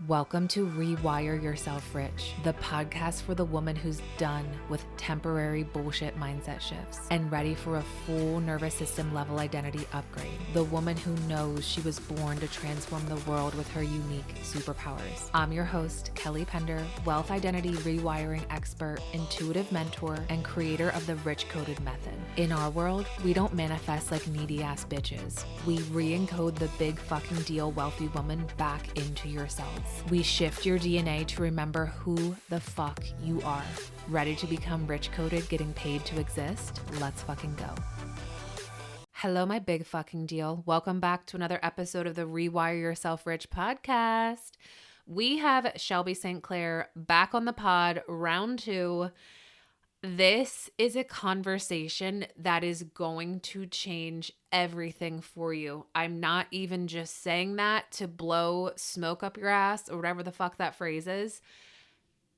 Welcome to Rewire Yourself Rich, the podcast for the woman who's done with temporary bullshit mindset shifts and ready for a full nervous system level identity upgrade. The woman who knows she was born to transform the world with her unique superpowers. I'm your host, Kelly Pender, wealth identity rewiring expert, intuitive mentor, and creator of the Rich Coded Method. In our world, we don't manifest like needy ass bitches. We re-encode the big fucking deal wealthy woman back into yourselves. We shift your DNA to remember who the fuck you are. Ready to become rich coded, getting paid to exist? Let's fucking go. Hello, my big fucking deal. Welcome back to another episode of the Rewire Yourself Rich podcast. We have Shelby St.Clair back on the pod, round 2. This is a conversation that is going to change everything for you. I'm not even just saying that to blow smoke up your ass or whatever the fuck that phrase is.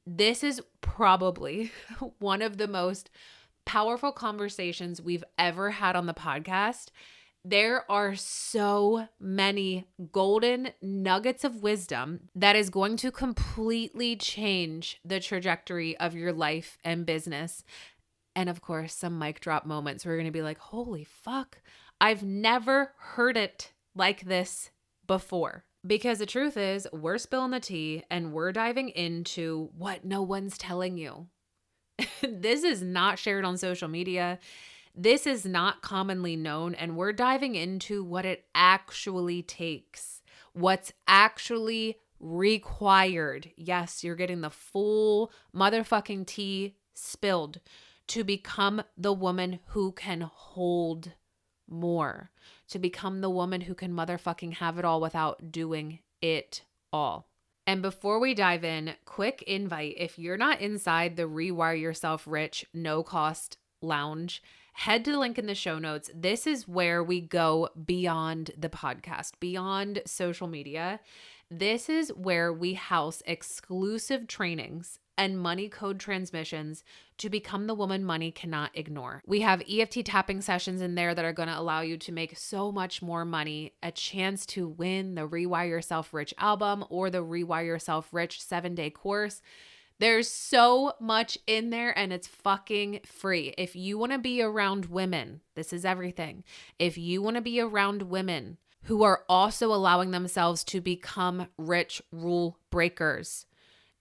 This is probably one of the most powerful conversations we've ever had on the podcast. There are so many golden nuggets of wisdom that is going to completely change the trajectory of your life and business. And of course, some mic drop moments where you're going to be like, holy fuck, I've never heard it like this before. Because the truth is, we're spilling the tea and we're diving into what no one's telling you. This is not shared on social media. This is not commonly known, and we're diving into what it actually takes, what's actually required. Yes, you're getting the full motherfucking tea spilled to become the woman who can hold more, to become the woman who can motherfucking have it all without doing it all. And before we dive in, quick invite. If you're not inside the Rewire Yourself Rich no-cost lounge, head to the link in the show notes. This is where we go beyond the podcast, beyond social media. This is where we house exclusive trainings and money code transmissions to become the woman money cannot ignore. We have EFT tapping sessions in there that are going to allow you to make so much more money, a chance to win the Rewire Yourself Rich album or the Rewire Yourself Rich 7-day course. There's so much in there and it's fucking free. If you want to be around women, this is everything. If you want to be around women who are also allowing themselves to become rich rule breakers,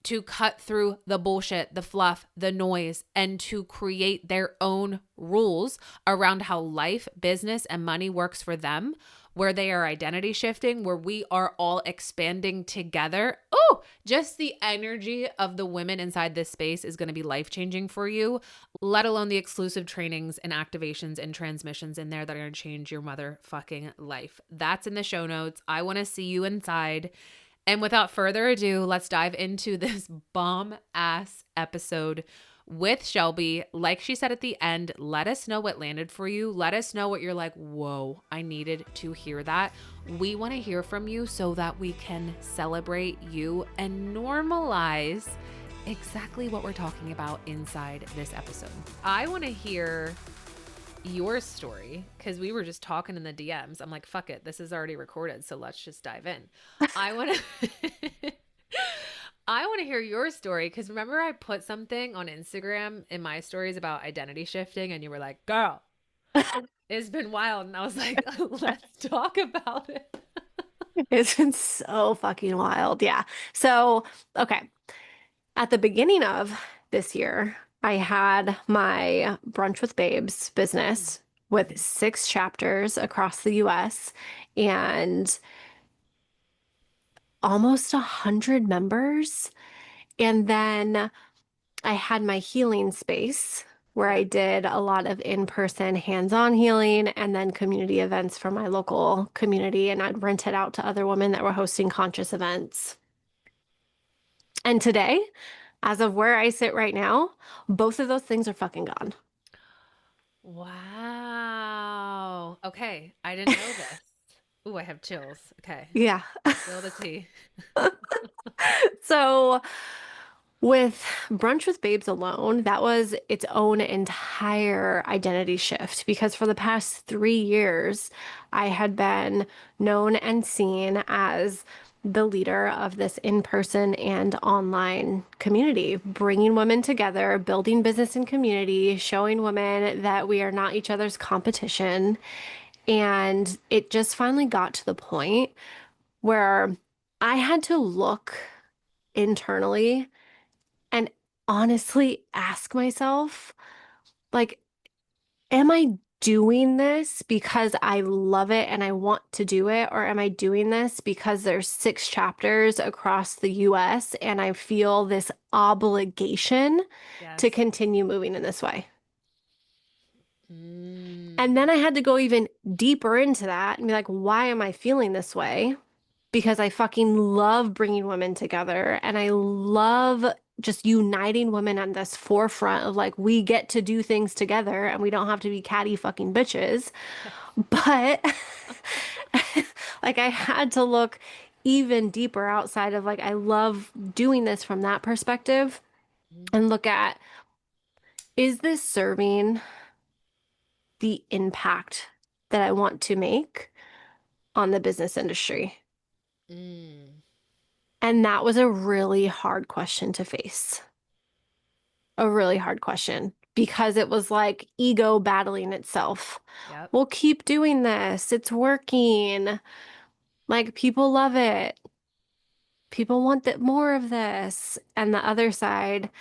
to cut through the bullshit, the fluff, the noise, and to create their own rules around how life, business, and money works for them, where they are identity shifting, where we are all expanding together. Oh, just the energy of the women inside this space is going to be life-changing for you, let alone the exclusive trainings and activations and transmissions in there that are going to change your motherfucking life. That's in the show notes. I want to see you inside. And without further ado, let's dive into this bomb-ass episode with Shelby. Like she said at the end, let us know what landed for you. Let us know what you're like, whoa, I needed to hear that. We want to hear from you so that we can celebrate you and normalize exactly what we're talking about inside this episode. I want to hear your story because we were just talking in the DMs. I'm like, fuck it, this is already recorded, so let's just dive in. I want to hear your story because remember I put something on Instagram in my stories about identity shifting and you were like, girl, it's been wild. And I was like, let's talk about it. It's been so fucking wild. Yeah. So, okay. At the beginning of this year, I had my Brunch with Babes business with 6 chapters across the US and almost 100 members. And then I had my healing space where I did a lot of in-person hands-on healing and then community events for my local community. And I'd rent it out to other women that were hosting conscious events. And today, as of where I sit right now, both of those things are fucking gone. Wow. Okay. I didn't know this. Ooh, I have chills. Okay. Yeah. Spill the tea. So with Brunch with Babes alone, that was its own entire identity shift because for the past 3 years, I had been known and seen as the leader of this in-person and online community, bringing women together, building business and community, showing women that we are not each other's competition. And it just finally got to the point where I had to look internally and honestly ask myself, like, am I doing this because I love it and I want to do it? Or am I doing this because there's 6 chapters across the US and I feel this obligation to Yes. continue moving in this way? And Mm. then I had to go even deeper into that and be like, why am I feeling this way? Because I fucking love bringing women together and I love just uniting women on this forefront of like, we get to do things together and we don't have to be catty fucking bitches. But like, I had to look even deeper outside of like, I love doing this from that perspective and look at, is this serving the impact that I want to make on the business industry? Mm. And that was a really hard question to face. A really hard question because it was like ego battling itself. Yep. We'll keep doing this. It's working. Like people love it. People want that more of this. And the other side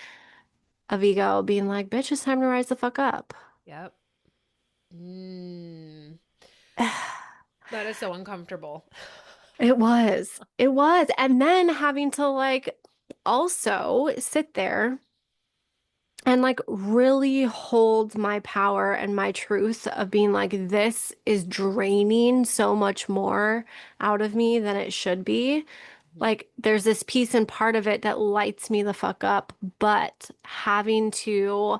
of ego being like, bitch, it's time to rise the fuck up. Yep. Mm. That is so uncomfortable. It was. It was. And then having to like also sit there and like really hold my power and my truth of being like, this is draining so much more out of me than it should be. Like, there's this piece and part of it that lights me the fuck up, but having to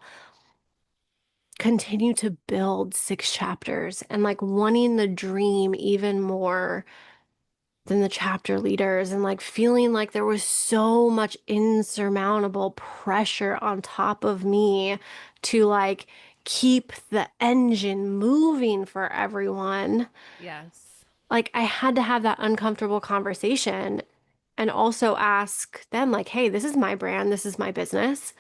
continue to build 6 chapters and like wanting the dream even more than the chapter leaders and like feeling like there was so much insurmountable pressure on top of me to like keep the engine moving for everyone. Yes. Like I had to have that uncomfortable conversation and also ask them like, "Hey, this is my brand, this is my business.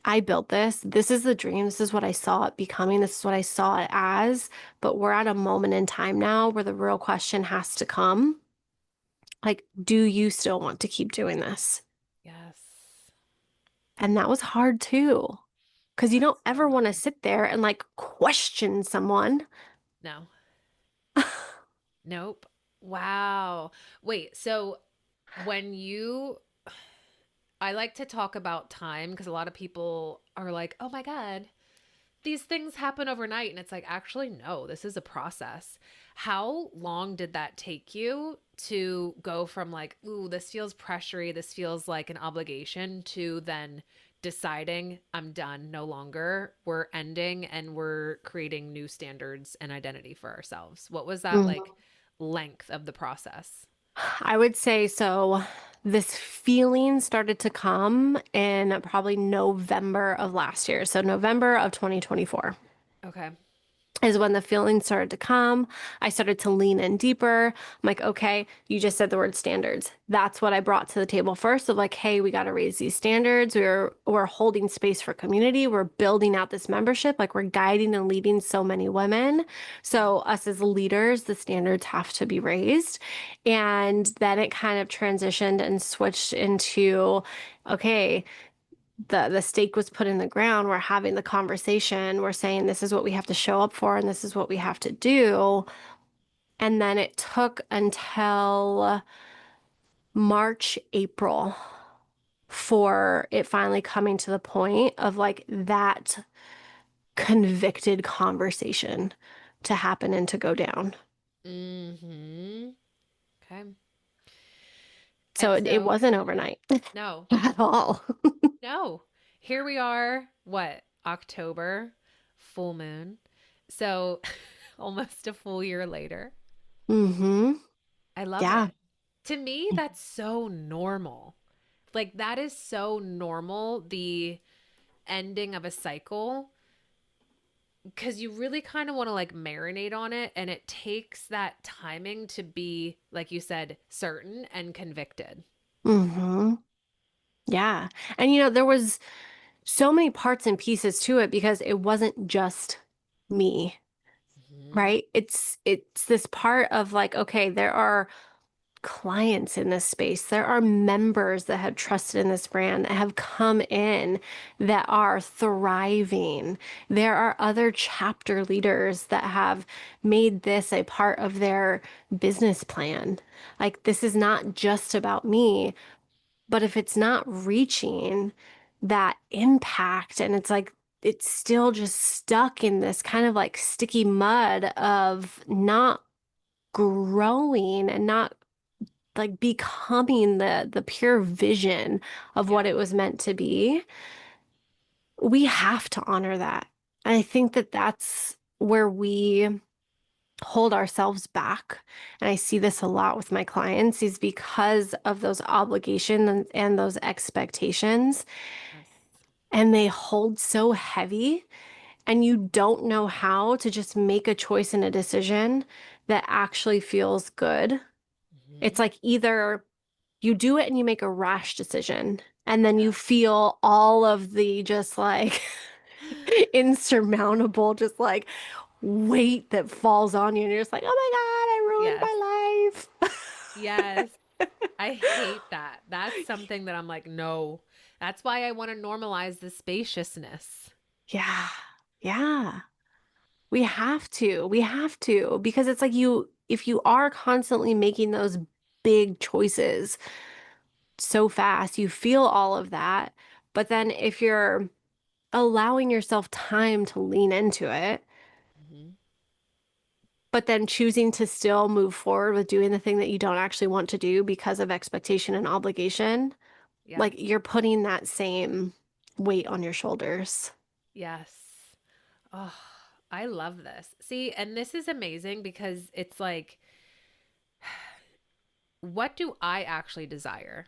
I built this. This is the dream. This is what I saw it becoming. This is what I saw it as. But we're at a moment in time now where the real question has to come. Like, do you still want to keep doing this?" Yes. And that was hard too, because you don't That's so ever want to hard. sit there and like question someone. No. Nope. Wow. Wait, so when you I like to talk about time because a lot of people are like, "Oh my God, these things happen overnight." And it's like, actually, no, this is a process. How long did that take you to go from like, ooh, this feels pressury, this feels like an obligation, to then deciding, I'm done, no longer, we're ending and we're creating new standards and identity for ourselves? What was that Mhm. like length of the process? I would say so. This feeling started to come in probably November of last year. So, November of 2024 Okay. is when the feelings started to come. I started to lean in deeper. I'm like, okay, you just said the word standards. That's what I brought to the table first of like, hey, we got to raise these standards. We're holding space for community. We're building out this membership. Like we're guiding and leading so many women. So us as leaders, the standards have to be raised. And then it kind of transitioned and switched into, okay, the stake was put in the ground. We're having the conversation. We're saying this is what we have to show up for and this is what we have to do. And then it took until March, April for it finally coming to the point of like that convicted conversation to happen and to go down. Mm-hmm. Okay. So And it so, wasn't overnight no, at all. no. Here we are, what, October, full moon. So almost a full year later. Mm-hmm. I love Yeah. it. To me, that's so normal. Like, that is so normal. The ending of a cycle because you really kind of want to like marinate on it, and it takes that timing to be, like you said, certain and convicted. Mm-hmm. Yeah. And there was so many parts and pieces to it because it wasn't just me, Hmm. right? It's this part of like, okay, there are clients in this space. There are members that have trusted in this brand that have come in that are thriving. There are other chapter leaders that have made this a part of their business plan. Like, this is not just about me, but if it's not reaching that impact and it's like, it's still just stuck in this kind of like sticky mud of not growing and not like becoming the pure vision of what Yeah. it was meant to be, we have to honor that. And I think that that's where we hold ourselves back. And I see this a lot with my clients is because of those obligations and those expectations. Yes. And they hold so heavy, and you don't know how to just make a choice and a decision that actually feels good. It's Hmm. like either you do it and you make a rash decision, and then you Yeah. feel all of the just like insurmountable, just like weight that falls on you, and you're just like, oh Yes. my God, I ruined my Yes. life. I hate that. That's something that I'm like, no. That's why I want to normalize the spaciousness. Yeah, yeah. We have to, because it's like if you are constantly making those big choices so fast, you feel all of that. But then if you're allowing yourself time to lean into it, Hmm. but then choosing to still move forward with doing the thing that you don't actually want to do because of expectation and obligation, Yeah. like you're putting that same weight on your shoulders. Yes. Oh, I love this. See, and this is amazing because it's like, what do I actually desire?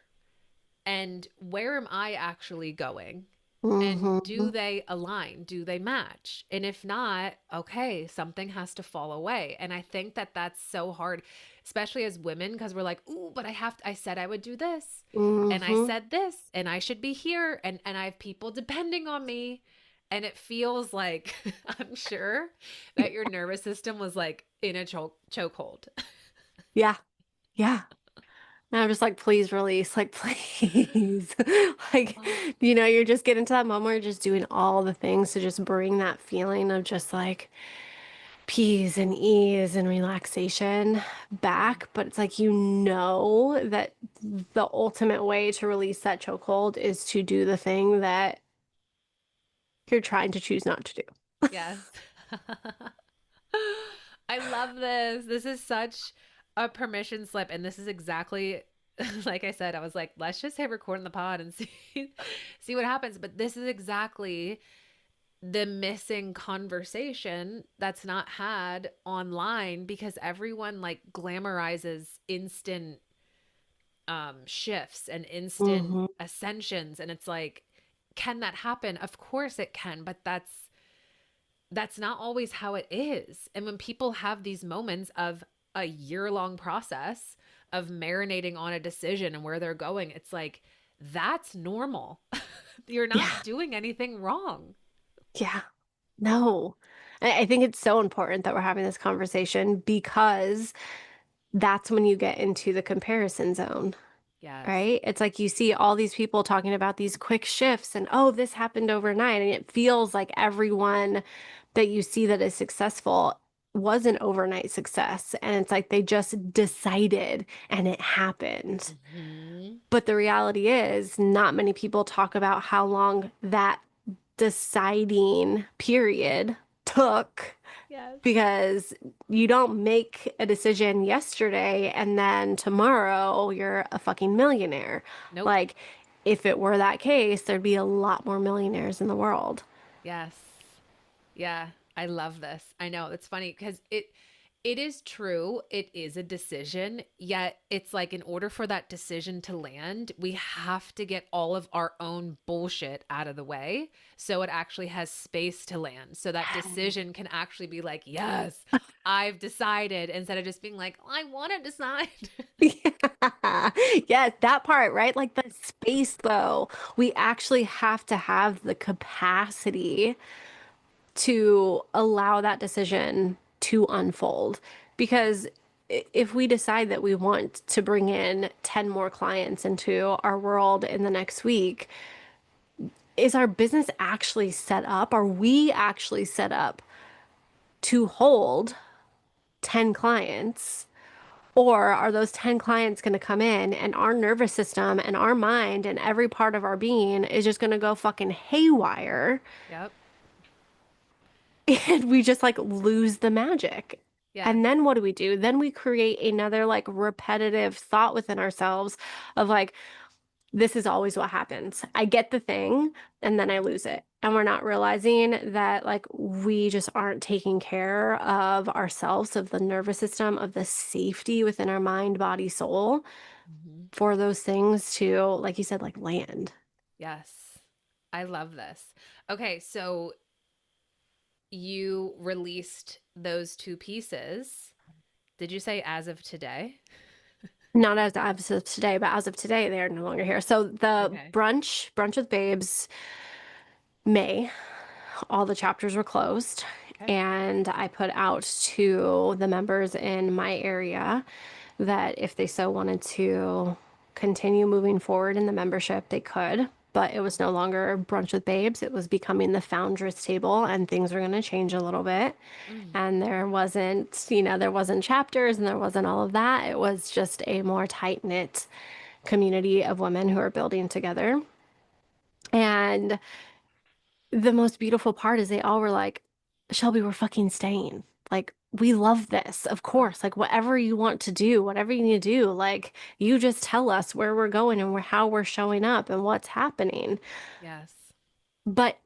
And where am I actually going? And do Hmm. they align? Do they match? And if not, okay, something has to fall away. And I think that that's so hard, especially as women, because we're like, ooh, but I said I would do this. And I Hmm. said this, and I should be here. And I have people depending on me. And it feels like, I'm sure that your nervous system was like in a chokehold. Yeah. Yeah. And I'm just like, please release, like, please. Like, Oh, you're just getting to that moment where you're just doing all the things to just bring that feeling of just like peace and ease and relaxation yeah. back. But it's like, that the ultimate way to release that chokehold is to do the thing that you're trying to choose not to do. Yes. I love this. This is such a permission slip. And this is exactly like I said, I was like, let's just hit record in the pod and see what happens. But this is exactly the missing conversation that's not had online because everyone like glamorizes instant shifts and instant Hmm. ascensions. And it's like, can that happen? Of course it can, but that's not always how it is. And when people have these moments of a year-long process of marinating on a decision and where they're going, it's like that's normal. You're not Yeah. doing anything wrong. Yeah. No. I think it's so important that we're having this conversation because that's when you get into the comparison zone, Yes. right? It's like you see all these people talking about these quick shifts and, oh, this happened overnight. And it feels like everyone that you see that is successful was an overnight success. And it's like they just decided and it happened. Hmm. But the reality is, not many people talk about how long that deciding period took, Yes. because you don't make a decision yesterday and then tomorrow you're a fucking millionaire. Nope. Like, if it were that case, there'd be a lot more millionaires in the world. Yes. Yeah. I love this. I know it's funny because It is true. It is a decision. Yet it's like, in order for that decision to land, we have to get all of our own bullshit out of the way so it actually has space to land. So that decision can actually be like, yes, I've decided, instead of just being like, I want to decide. Yeah. Yes, that part, right? Like the space, though. We actually have to have the capacity to allow that decision to unfold. Because if we decide that we want to bring in 10 more clients into our world in the next week, is our business actually set up? Are we actually set up to hold 10 clients? Or are those 10 clients going to come in and our nervous system and our mind and every part of our being is just going to go fucking haywire Yep. and we just like lose the magic? Yes. And then what do? Then we create another like repetitive thought within ourselves of like, this is always what happens. I get the thing and then I lose it. And we're not realizing that like we just aren't taking care of ourselves, of the nervous system, of the safety within our mind, body, soul Mhm. for those things to, like you said, like land. Yes. I love this. Okay. So you released those two pieces. Did you say as of today? Not as of today, but as of today, they are no longer here. So the Okay. brunch with babes, May, all the chapters were closed. Okay. And I put out to the members in my area that if they so wanted to continue moving forward in the membership, they could. But it was no longer brunch with babes. It was becoming the foundress table, and things were going to change a little bit. Mm. And there wasn't, there wasn't chapters and there wasn't all of that. It was just a more tight knit community of women who are building together. And the most beautiful part is they all were like, Shelby, we're fucking staying. Like, we love this, of Oh, course. Like, whatever you want to do, whatever you need to do, like, you just tell us where we're going and how we're showing up and what's happening. yes. But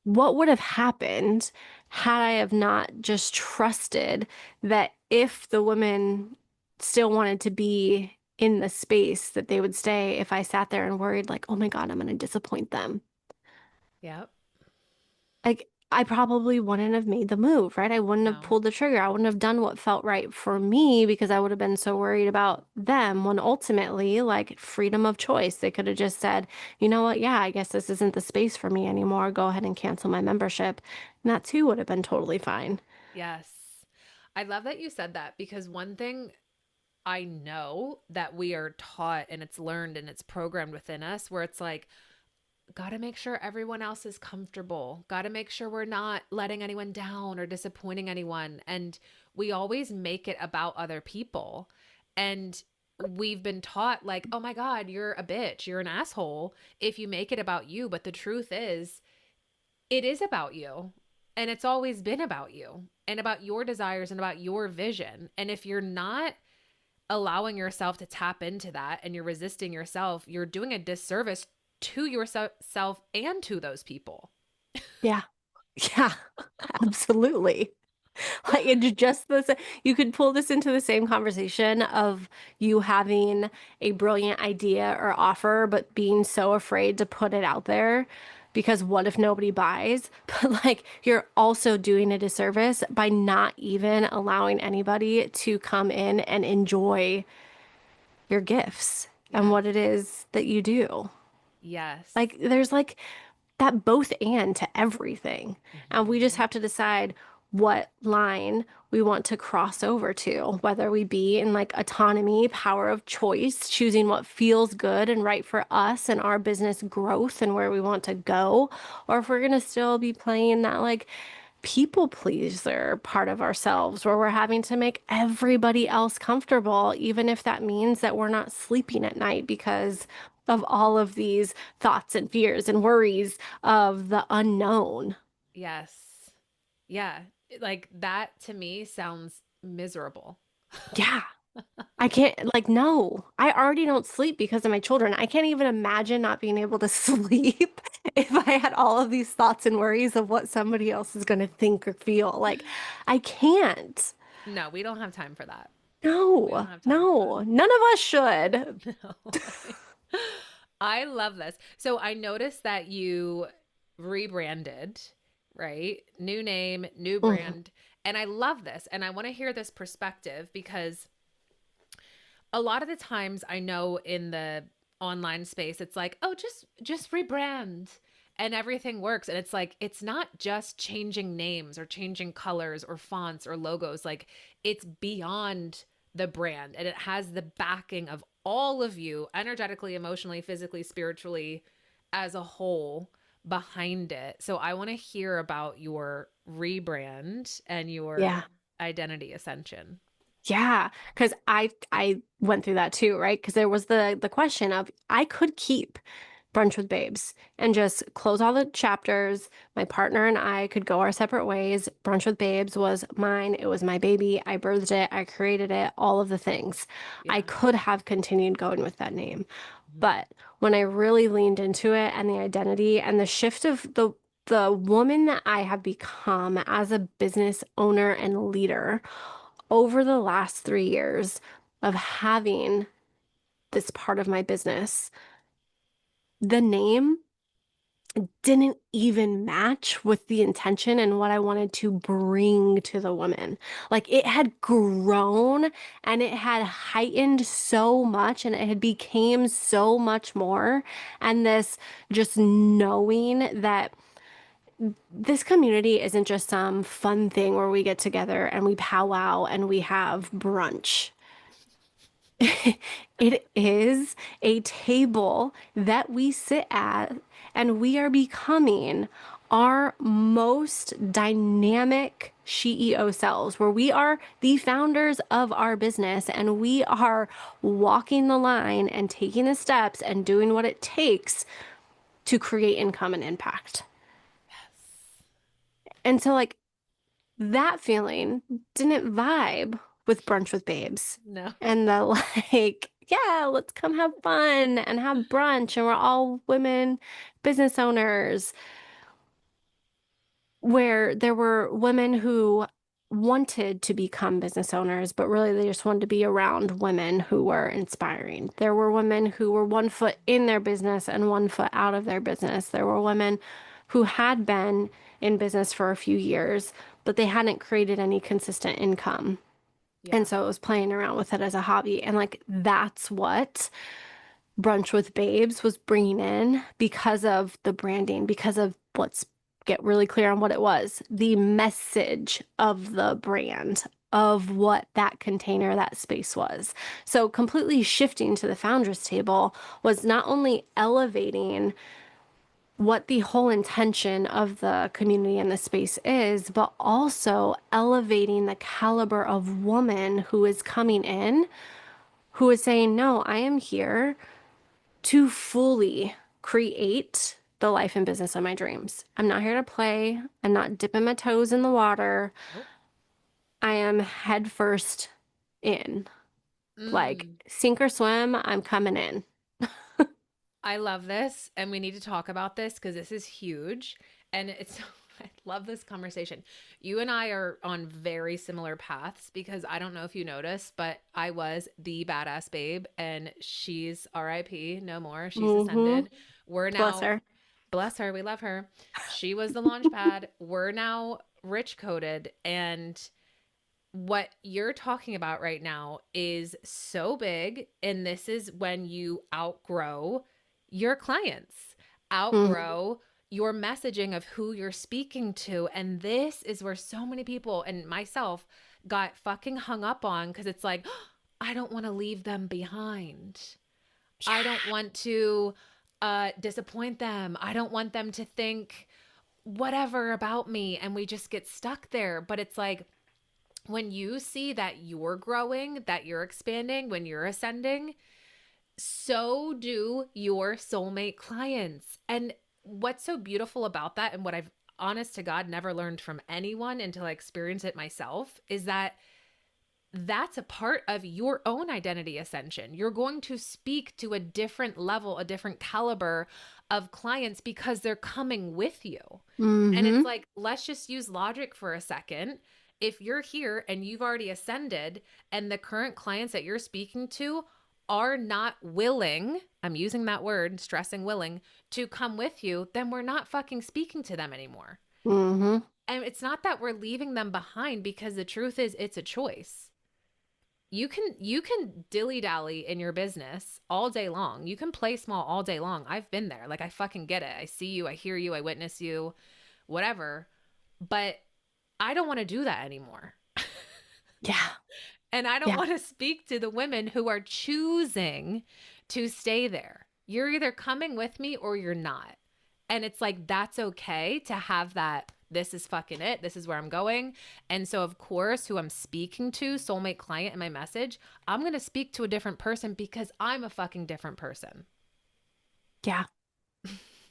what would have happened had I have not just trusted that if the women still wanted to be in the space that they would stay if I sat there and worried like, oh my God, I'm going to disappoint them. Yep. Like I probably wouldn't have made the move, right? I wouldn't have No. pulled the trigger. I wouldn't have done what felt right for me because I would have been so worried about them when ultimately, like freedom of choice, they could have just said, you know what? Yeah, I guess this isn't the space for me anymore. Go ahead and cancel my membership. And that too would have been totally fine. Yes. I love that you said that, because one thing I know that we are taught, and it's learned and it's programmed within us, where it's like, got to make sure everyone else is comfortable. Got to make sure we're not letting anyone down or disappointing anyone. And we always make it about other people. And we've been taught, like, oh my God, you're a bitch. You're an asshole if you make it about you. But the truth is, it is about you. And it's always been about you and about your desires and about your vision. And if you're not allowing yourself to tap into that and you're resisting yourself, you're doing a disservice to yourself and to those people. Yeah. Yeah. Absolutely. Like it's just this, you could pull this into the same conversation of you having a brilliant idea or offer, but being so afraid to put it out there because what if nobody buys? But like you're also doing a disservice by not even allowing anybody to come in and enjoy your gifts and Yes. what it is that you do. Yes. Like there's like that both and to everything. And we just Mm-hmm. have to decide what line we want to cross over to, whether we be in like autonomy, power of choice, choosing what feels good and right for us and our business growth and where we want to go, or if we're going to still be playing that like people pleaser part of ourselves where we're having to make everybody else comfortable, even if that means that we're not sleeping at night because of all of these thoughts and fears and worries of the unknown. Yes. Yeah. Like that to me sounds miserable. Yeah. I can't, like, no, I already don't sleep because of my children. I can't even imagine not being able to sleep if I had all of these thoughts and worries of what somebody else is going to think or feel. Like, I can't. No, we don't have time for that. We don't No, have time for that. no, none of us should. No. I love this. So I noticed that you rebranded, right? New name, new Mhm. brand. And I love this. And I want to hear this perspective because a lot of the times I know in the online space it's like, "Oh, just rebrand and everything works." And it's like it's not just changing names or changing colors or fonts or logos. Like it's beyond the brand and it has the backing of all of you energetically, emotionally, physically, spiritually as a whole behind it. So I want to hear about your rebrand and your Yeah. identity ascension. Yeah, because I went through that too, right? Because there was the question of I could keep Brunch with Babes and just close all the chapters. My partner and I could go our separate ways. Brunch with Babes was mine. It was my baby. I birthed it. I created it. All of the things. I Yeah. could have continued going with that name, Mhm. but when I really leaned into it and the identity and the shift of the woman that I have become as a business owner and leader over the last 3 years of having this part of my business, the name didn't even match with the intention and what I wanted to bring to the woman. Like it had grown and it had heightened so much and it had became so much more. And this just knowing that this community isn't just some fun thing where we get together and we powwow and we have brunch. It is a table that we sit at, and we are becoming our most dynamic CEO selves, where we are the founders of our business and we are walking the line and taking the steps and doing what it takes to create income and impact. And so, like, that feeling didn't vibe with Brunch with Babes. No. And the like, yeah, let's come have fun and have brunch. And we're all women business owners, where there were women who wanted to become business owners, but really they just wanted to be around women who were inspiring. There were women who were 1 foot in their business and 1 foot out of their business. There were women who had been in business for a few years, but they hadn't created any consistent income. And Yeah. so it was playing around with it as a hobby. And like, that's what Brunch with Babes was bringing in because of the branding, because of let's get really clear on what it was, the message of the brand, of what that container, that space was. So completely shifting to the founders table was not only elevating what the whole intention of the community and the space is, but also elevating the caliber of woman who is coming in, who is saying, no, I am here to fully create the life and business of my dreams. I'm not here to play. I'm not dipping my toes in the water. Nope. I am head first in. Like, Mm. sink or swim, I'm coming in. I love this. And we need to talk about this because this is huge. And it's, I love this conversation. You and I are on very similar paths because I don't know if you noticed, but I was the badass babe and she's RIP, no more. She's Mm-hmm. ascended. We're Bless now, her. bless her, we love her. She was the launch pad. We're now rich coded. And what you're talking about right now is so big. And this is when you outgrow your clients, Mm-hmm. outgrow your messaging of who you're speaking to. And this is where so many people and myself got fucking hung up on because it's like, I don't want to leave them behind. I don't want to disappoint them. I don't want them to think whatever about me. And we just get stuck there. But it's like, when you see that you're growing, that you're expanding, when you're ascending, so do your soulmate clients. And what's so beautiful about that, and what I've honest to God never learned from anyone until I experienced it myself, is that that's a part of your own identity ascension. You're going to speak to a different level, a different caliber of clients because they're coming with you. And Mm-hmm. it's like, let's just use logic for a second. If you're here and you've already ascended and the current clients that you're speaking to are not willing, I'm using that word, stressing willing, to come with you, then we're not fucking speaking to them anymore. Mm-hmm. And it's not that we're leaving them behind, because the truth is it's a choice. You can dilly-dally in your business all day long. You can play small all day long. I've been there. Like, I fucking get it. I see you, I hear you, I witness you, whatever. But I don't want to do that anymore. Yeah. And I don't Yeah. want to speak to the women who are choosing to stay there. You're either coming with me or you're not. And it's like, that's okay to have that. This is fucking it. This is where I'm going. And so, of course, who I'm speaking to, soulmate client in my message, I'm going to speak to a different person because I'm a fucking different person. Yeah.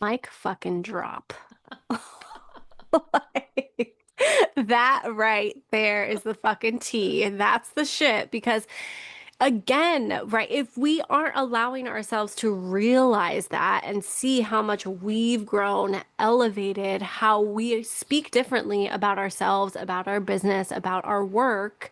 Mic fucking drop. Like, that right there is the fucking tea. And that's the shit. Because again, right, if we aren't allowing ourselves to realize that and see how much we've grown, elevated, how we speak differently about ourselves, about our business, about our work,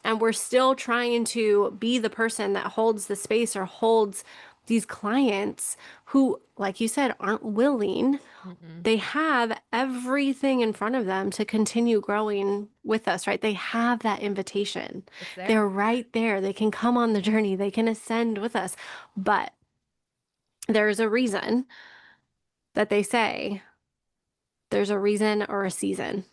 and we're still trying to be the person that holds the space or holds these clients who, like you said, aren't willing. Mm-mm. They have everything in front of them to continue growing with us, right? They have that invitation. It's They're there. right there. They can come on the journey. They can ascend with us. But there's a reason that they say there's a reason or a season,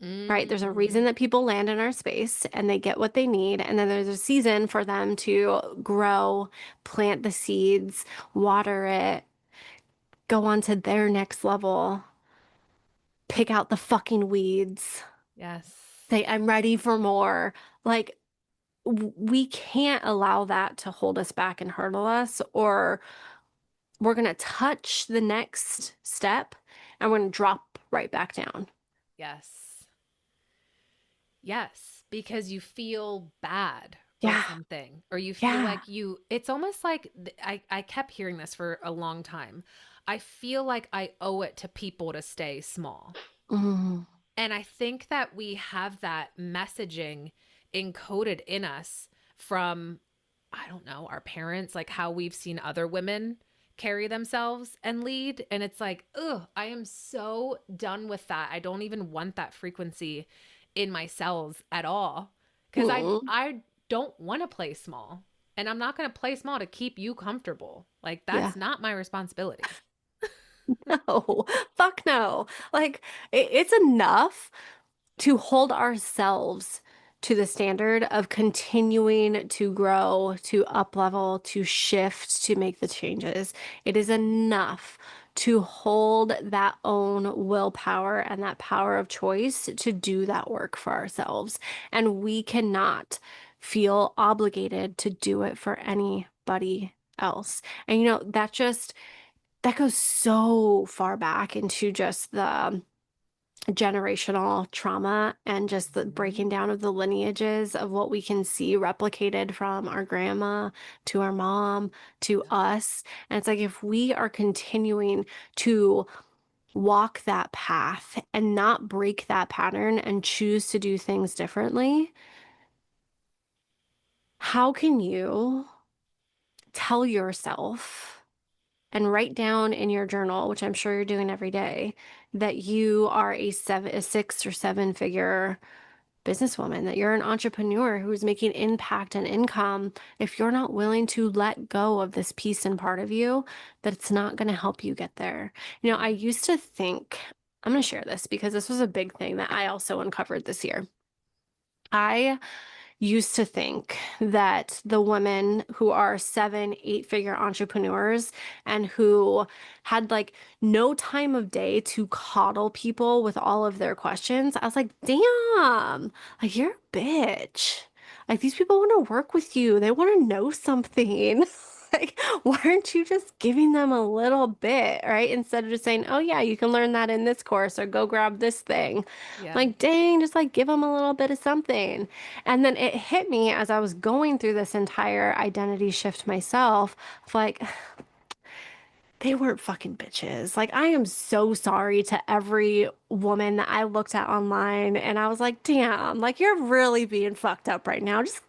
right? There's a Mm. reason that people land in our space and they get what they need. And then there's a season for them to grow, plant the seeds, water it, go on to their next level, pick out the fucking weeds, Yes. say, I'm ready for more. Like, we can't allow that to hold us back and hurdle us, or we're going to touch the next step and we're going to drop right back down. Yes. Yes, because you feel bad or Yeah. something, or you feel Yeah. like it's almost like I kept hearing this for a long time. I feel like I owe it to people to stay small. Mm, And I think that we have that messaging encoded in us from, I don't know, our parents, like how we've seen other women carry themselves and lead. And it's like, ugh, I am so done with that. I don't even want that frequency in my cells at all. Because mm, I don't want to play small. And I'm not going to play small to keep you comfortable. Like, yeah. that's not my responsibility. No, fuck no. Like, it's enough to hold ourselves to the standard of continuing to grow, to up level, to shift, to make the changes. It is enough to hold that own willpower and that power of choice to do that work for ourselves. And we cannot feel obligated to do it for anybody else. And that goes so far back into just the generational trauma and just the breaking Mhm. down of the lineages of what we can see replicated from our grandma to our mom to us. And it's like, if we are continuing to walk that path and not break that pattern and choose to do things differently, how can you tell yourself and write down in your journal, which I'm sure you're doing every day, that you are a 6 or 7 figure businesswoman, that you're an entrepreneur who's making impact and income, if you're not willing to let go of this piece and part of you, that it's not going to help you get there. I Yeah. used to think, I'm going to share this because this was a big thing that I also uncovered this year. I used to think that the women who are 7, 8 figure entrepreneurs and who had like no time of day to coddle people with all of their questions, I was like, damn, like, you're a bitch. Like, these people want to work with you. They want to know something. Like, why aren't you just giving them a little bit, right? Instead of just saying, oh, yeah, you can learn that in this course or go grab this thing. Yeah. Like, dang, just like give them a little bit of something. And then it hit me as I was going through this entire identity shift myself of like, they weren't fucking bitches. Like, I am so sorry to every woman that I looked at online and I was like, damn, like you're really being fucked up right now. Just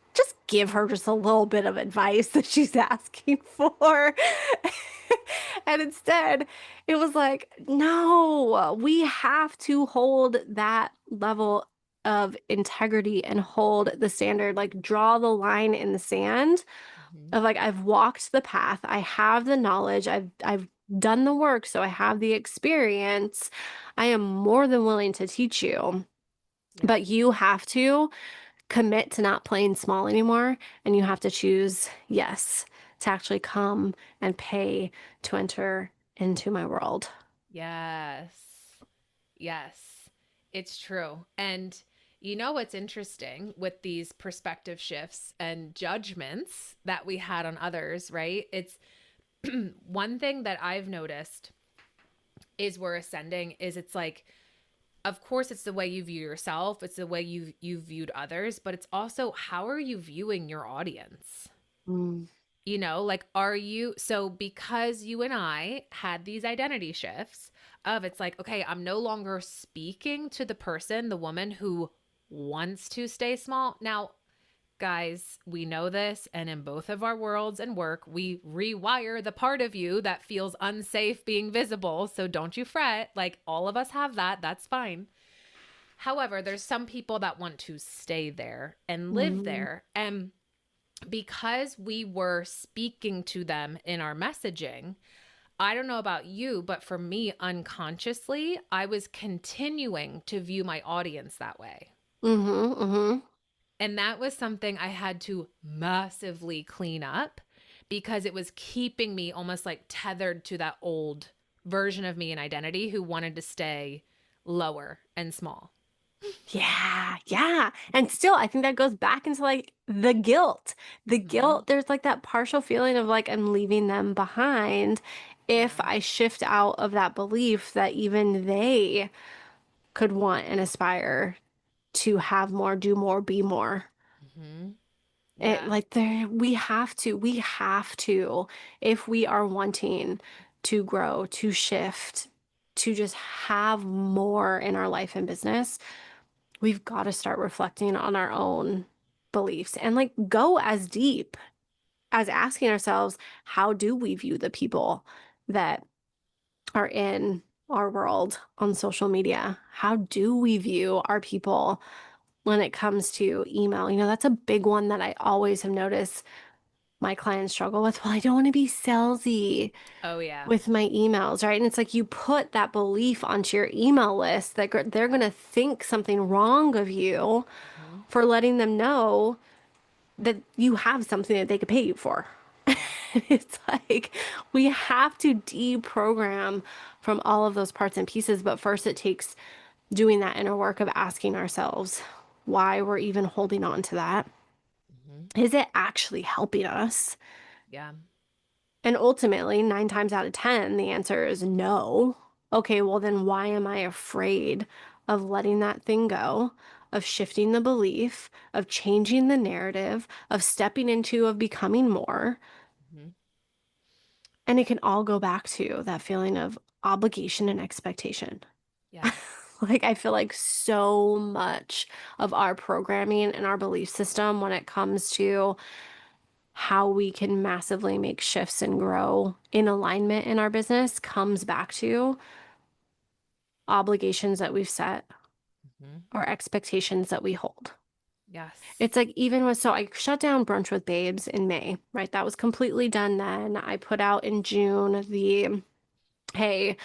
give her just a little bit of advice that she's asking for. And instead, it was like, no, we have to hold that level of integrity and hold the standard, like draw the line in the sand Mhm. of like I've walked the path, I have the knowledge, I've done the work, so I have the experience. I am more than willing to teach you, Yeah. but you have to commit to not playing small anymore, and you have to choose yes to actually come and pay to enter into my world. Yes. Yes. It's true. And you know what's interesting with these perspective shifts and judgments that we had on others, right? It's one thing that I've noticed is we're ascending is it's like of course it's the way you view yourself, it's the way you viewed others, but it's also how are you viewing your audience? Mm. You know, like are you so because you and I had these identity shifts of it's like okay, I'm no longer speaking to the person, the woman who wants to stay small. Now, guys, we know this, and in both of our worlds and work, we rewire the part of you that feels unsafe being visible. So don't you fret. Like all of us have that. That's fine. However, there's some people that want to stay there and live Mm. there. And because we were speaking to them in our messaging, I don't know about you, but for me, unconsciously, I was continuing to view my audience that way. Mm-hmm, mm-hmm. And that was something I had to massively clean up because it was keeping me almost like tethered to that old version of me and identity who wanted to stay lower and small. Yeah, yeah. And still, I think that goes back into like the guilt. The Mm-hmm. guilt, there's like that partial feeling of like I'm leaving them behind if Yeah. I shift out of that belief that even they could want and aspire to have more, do more, be more. Mm-hmm. It Yeah. like there we have to, if we are wanting to grow, to shift, to just have more in our life and business, we've got to start reflecting on our own beliefs and like go as deep as asking ourselves, how do we view the people that are in our world on social media? How do we view our people when it comes to email? You know, that's a big one that I always have noticed my clients struggle with. Well, I don't want to be salesy Oh, yeah. with my emails, right? And it's like you put that belief onto your email list that they're going to think something wrong of you Mm-hmm. for letting them know that you have something that they could pay you for. Yeah. It's like we have to deprogram from all of those parts and pieces. But first, it takes doing that inner work of asking ourselves why we're even holding on to that. Mm-hmm. Is it actually helping us? Yeah. And ultimately, 9 times out of 10, the answer is no. Okay, well, then why am I afraid of letting that thing go, of shifting the belief, of changing the narrative, of stepping into, of becoming more? Mm-hmm. And it can all go back to that feeling of obligation and expectation. Yes. Like, I feel like so much of our programming and our belief system when it comes to how we can massively make shifts and grow in alignment in our business comes back to obligations that we've set Mm-hmm. or expectations that we hold. Yes. It's like even with, so I shut down Brunch with Babes in May, right? That was completely done then. I put out in June the, hey,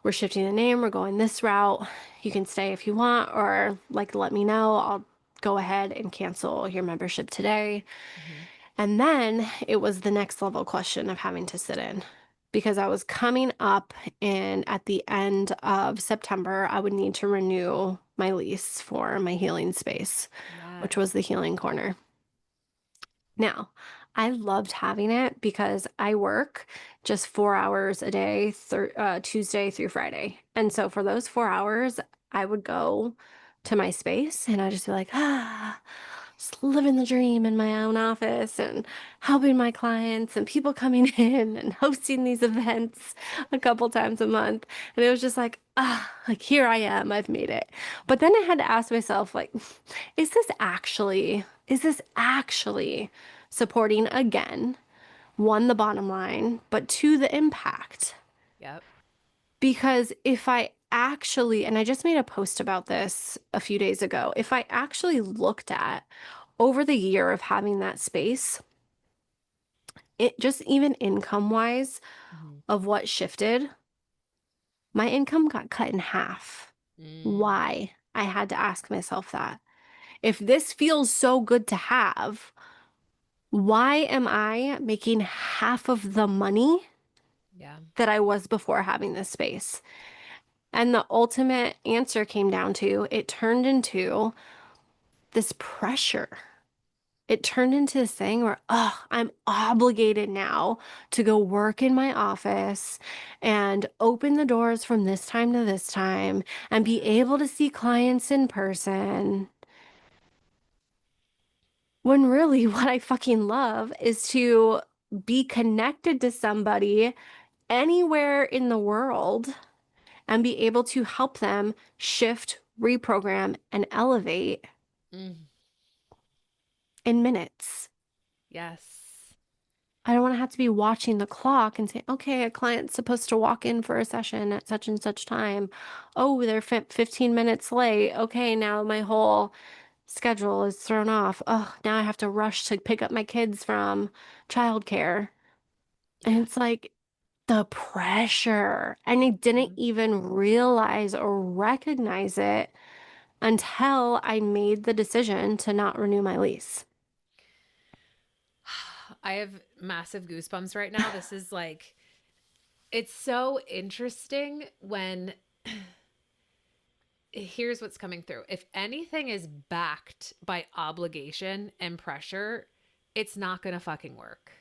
we're shifting the name, we're going this route. You can stay if you want, or like let me know. I'll go ahead and cancel your membership today. Mm-hmm. And then it was the next level question of having to sit in because I was coming up and at the end of September, I would need to renew my lease for my healing space, which was Yes. the healing corner. Now, I loved having it because I work just 4 hours a day, Tuesday through Friday. And so for those 4 hours, I would go to my space and I'd just be like, ah, just living the dream in my own office and helping my clients and people coming in and hosting these events a couple times a month. And it was just like, like here I am, I've made it. But then I had to ask myself, like, is this actually supporting again, one, the bottom line, but two, the impact? Yep. Because if I actually, and I just made a post about this a few days ago, if I actually looked at over the year of having that space, it just even income wise Mm-hmm. of what shifted, my income got cut in half. Mm. Why? I had to ask myself that. If this feels so good to have, why am I making half of the money Yeah. that I was before having this space? And the ultimate answer came down to it turned into this pressure. It turned into this thing where, oh, I'm obligated now to go work in my office and open the doors from this time to this time and be able to see clients in person. When really what I fucking love is to be connected to somebody anywhere in the world and be able to help them shift, reprogram, and elevate Mm. in minutes. Yes. I don't want to have to be watching the clock and say, okay, a client's supposed to walk in for a session at such and such time. Oh, they're 15 minutes late. Okay, now my whole schedule is thrown off. Oh, now I have to rush to pick up my kids from childcare. And Yeah. it's like the pressure. And I didn't Mhm. even realize or recognize it until I made the decision to not renew my lease. I have massive goosebumps right now. This is like, it's so interesting when here's what's coming through. If anything is backed by obligation and pressure, it's not going to fucking work.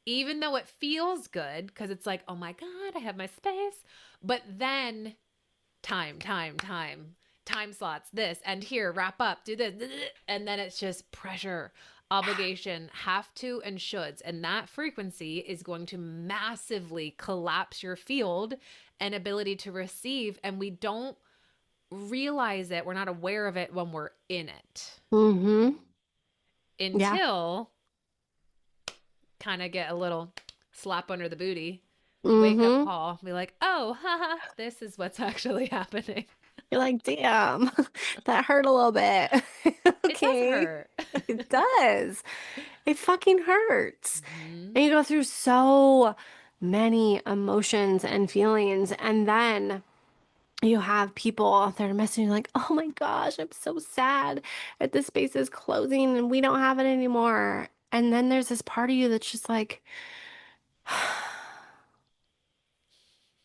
Even though it feels good because it's like, oh my God, I have my space. But then time slots, this and here, wrap up, do this. And then it's just pressure, obligation, have to, and shoulds. And that frequency is going to massively collapse your field and ability to receive. And we don't realize it, we're not aware of it when we're in it Mm-hmm. Yeah. until kind of get a little slap under the booty, wake up Mm-hmm. call, be like, oh, haha, this is what's actually happening. You're like, damn, that hurt a little bit. It does Okay. hurt. It does. It fucking hurts. Mm-hmm. And you go through so many emotions and feelings. And then you have people out there messaging like, oh my gosh, I'm so sad that this space is closing and we don't have it anymore. And then there's this part of you that's just like,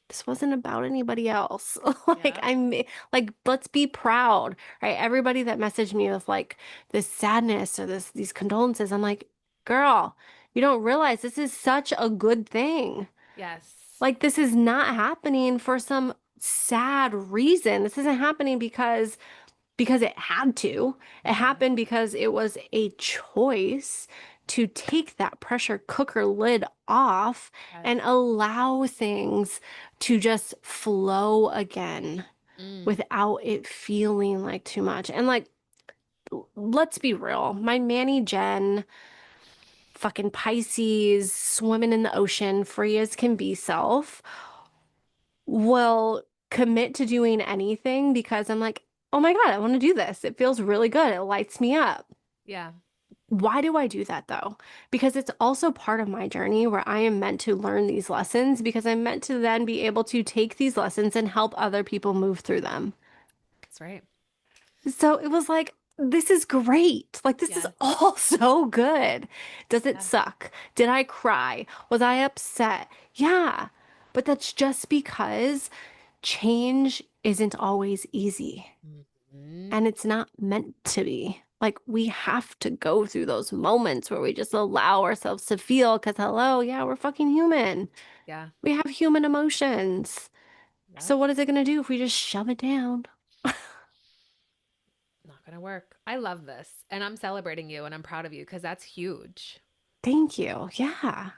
this wasn't about anybody else. Like Yeah. like let's be proud, right? Everybody that messaged me with like this sadness or these condolences, I'm like, girl, you don't realize this is such a good thing. Yes. Like this is not happening for some sad reason. This isn't happening because it had to. It Mm-hmm. happened because it was a choice to take that pressure cooker lid off Yes. and allow things to just flow again Mm. without it feeling like too much. And like, let's be real, my Manny Jen, fucking Pisces, swimming in the ocean, free as can be self, will commit to doing anything because I'm like, oh my God, I want to do this. It feels really good. It lights me up. Yeah. Why do I do that though? Because it's also part of my journey where I am meant to learn these lessons because I'm meant to then be able to take these lessons and help other people move through them. That's right. So it was like, this is great. Like, this is Yes. all so good. Does it Yeah. suck? Did I cry? Was I upset? Yeah. But that's just because change isn't always easy Mm-hmm. and it's not meant to be. Like, we have to go through those moments where we just allow ourselves to feel because, hello, yeah, we're fucking human. Yeah. We have human emotions. Yep. So, what is it going to do if we just shove it down? Not going to work. I love this. And I'm celebrating you and I'm proud of you because that's huge. Thank you. Yeah.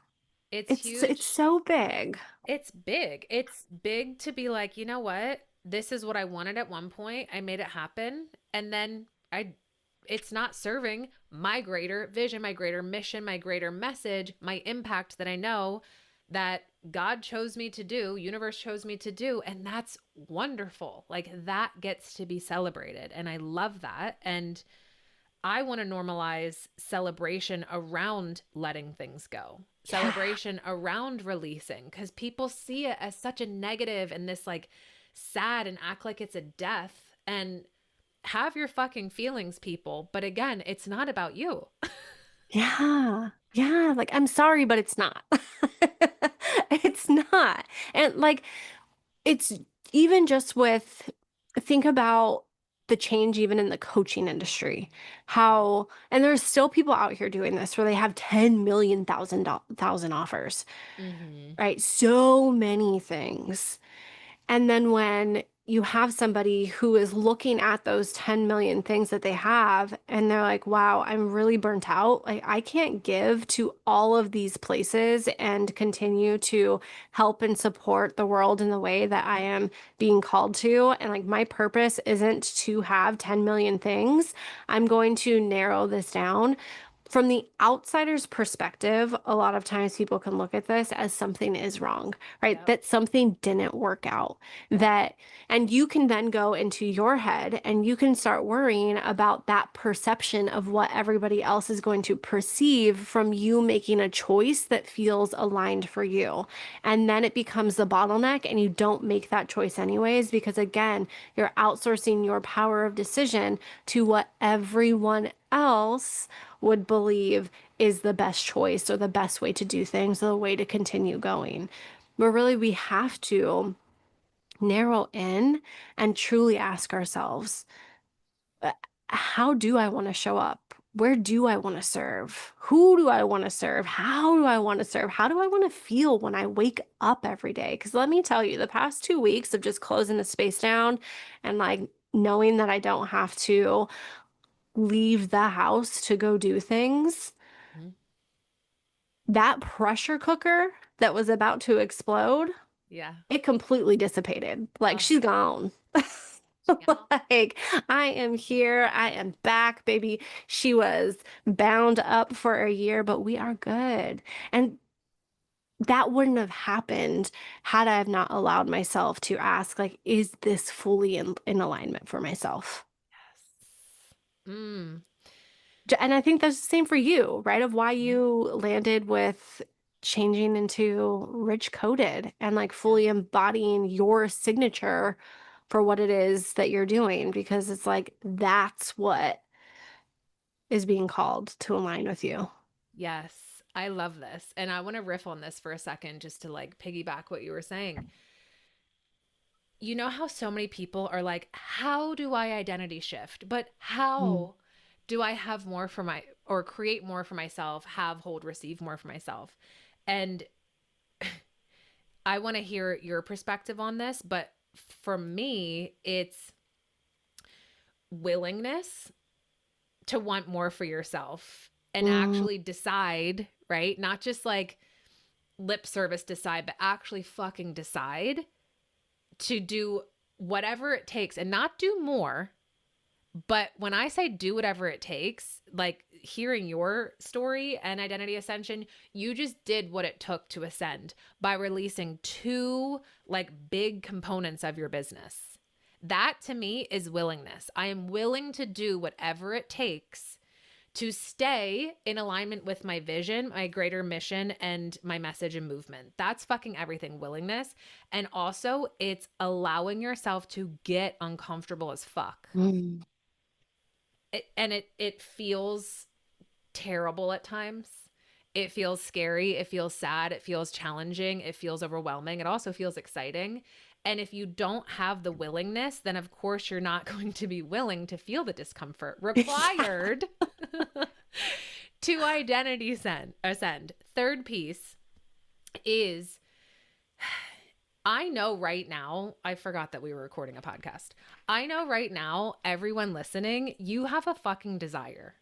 It's It's huge. so big. It's big. It's big to be like, you know what? This is what I wanted at one point. I made it happen. And then it's not serving my greater vision, my greater mission, my greater message, my impact that I know that God chose me to do, universe chose me to do. And that's wonderful. Like that gets to be celebrated. And I love that. And I want to normalize celebration around letting things go, Yeah. celebration around releasing, because people see it as such a negative and this like sad and act like it's a death. And have your fucking feelings, people. But again, it's not about you. Yeah. Yeah. Like, I'm sorry, but it's not. It's not. And like, it's even just with, think about the change even in the coaching industry. How, and there's still people out here doing this where they have 10 million thousand offers, Mm-hmm. right? So many things. And then when you have somebody who is looking at those 10 million things that they have, and they're like, wow, I'm really burnt out. Like, I can't give to all of these places and continue to help and support the world in the way that I am being called to. And like, my purpose isn't to have 10 million things. I'm going to narrow this down. From the outsider's perspective, a lot of times people can look at this as something is wrong, right? Yep. That something didn't work out. That, and you can then go into your head and you can start worrying about that perception of what everybody else is going to perceive from you making a choice that feels aligned for you. And then it becomes the bottleneck and you don't make that choice anyways, because again, you're outsourcing your power of decision to what everyone else would believe is the best choice or the best way to do things or the way to continue going. But really, we have to narrow in and truly ask ourselves, how do I want to show up? Where do I want to serve? Who do I want to serve? How do I want to serve? How do I want to feel when I wake up every day? Because let me tell you, the past 2 weeks of just closing the space down and like knowing that I don't have to leave the house to go do things, Mm-hmm. that pressure cooker that was about to explode, Yeah. it completely dissipated. Like Oh, she's gone. yeah. Like, I am here. I am back, baby. She was bound up for a year, but we are good. And that wouldn't have happened had I have not allowed myself to ask, like, is this fully in alignment for myself? Yes. Mm. And I think that's the same for you, right? Of why Yeah. you landed with changing into rich coded and like Yeah. fully embodying your signature for what it is that you're doing, because it's like that's what is being called to align with you. Yes. I love this. And I want to riff on this for a second just to like piggyback what you were saying. You know how so many people are like, how do I identity shift? But Mm. how do I have more for my, or create more for myself, have, hold, receive more for myself? And I want to hear your perspective on this. But for me, it's willingness to want more for yourself and Mm. actually decide, right? Not just like lip service decide, but actually fucking decide to do whatever it takes and not do more. But when I say do whatever it takes, like hearing your story and identity ascension, you just did what it took to ascend by releasing two like big components of your business. That to me is willingness. I am willing to do whatever it takes to stay in alignment with my vision, my greater mission, and my message and movement. That's fucking everything, willingness. And also, it's allowing yourself to get uncomfortable as fuck. Mm. And it feels terrible at times. It feels scary. It feels sad. It feels challenging. It feels overwhelming. It also feels exciting. And if you don't have the willingness, then of course you're not going to be willing to feel the discomfort Yeah. required to identity ascend. Third piece is I know right now, I forgot that we were recording a podcast. I know right now, everyone listening, you have a fucking desire.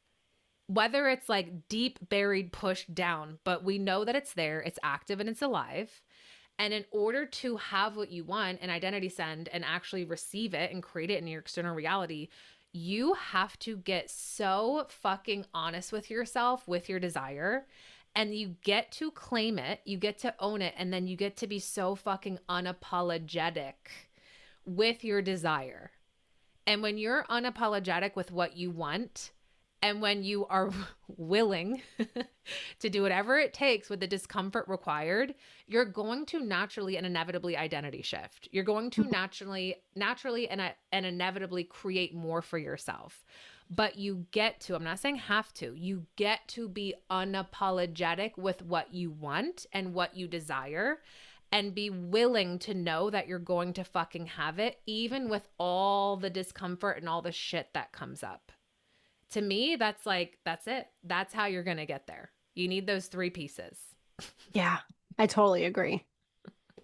Whether it's like deep buried, pushed down, but we know that it's there, it's active and it's alive. And in order to have what you want and identity send and actually receive it and create it in your external reality, you have to get so fucking honest with yourself, with your desire. And you get to claim it, you get to own it, and then you get to be so fucking unapologetic with your desire. And when you're unapologetic with what you want, and when you are willing to do whatever it takes with the discomfort required, you're going to naturally and inevitably identity shift. You're going to naturally and inevitably create more for yourself. But you get to, I'm not saying have to, you get to be unapologetic with what you want and what you desire, and be willing to know that you're going to fucking have it, even with all the discomfort and all the shit that comes up. To me, that's like, that's it. That's how you're going to get there. You need those three pieces. Yeah, I totally agree.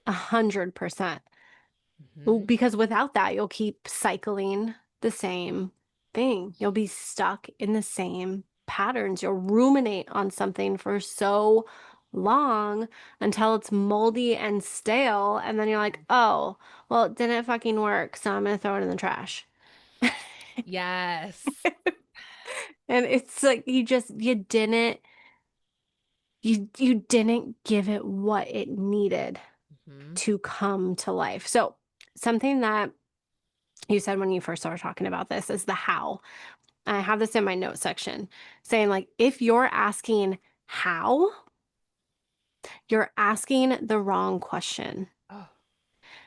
100%. Mm-hmm. Because without that, you'll keep cycling the same thing. You'll be stuck in the same patterns. You'll ruminate on something for so long until it's moldy and stale. And then you're like, oh, well, it didn't fucking work. So I'm going to throw it in the trash. Yes. And it's like you didn't give it what it needed Mm-hmm. to come to life. So something that you said when you first started talking about this is the how. I have this in my notes section saying, like, if you're asking how, you're asking the wrong question, Oh.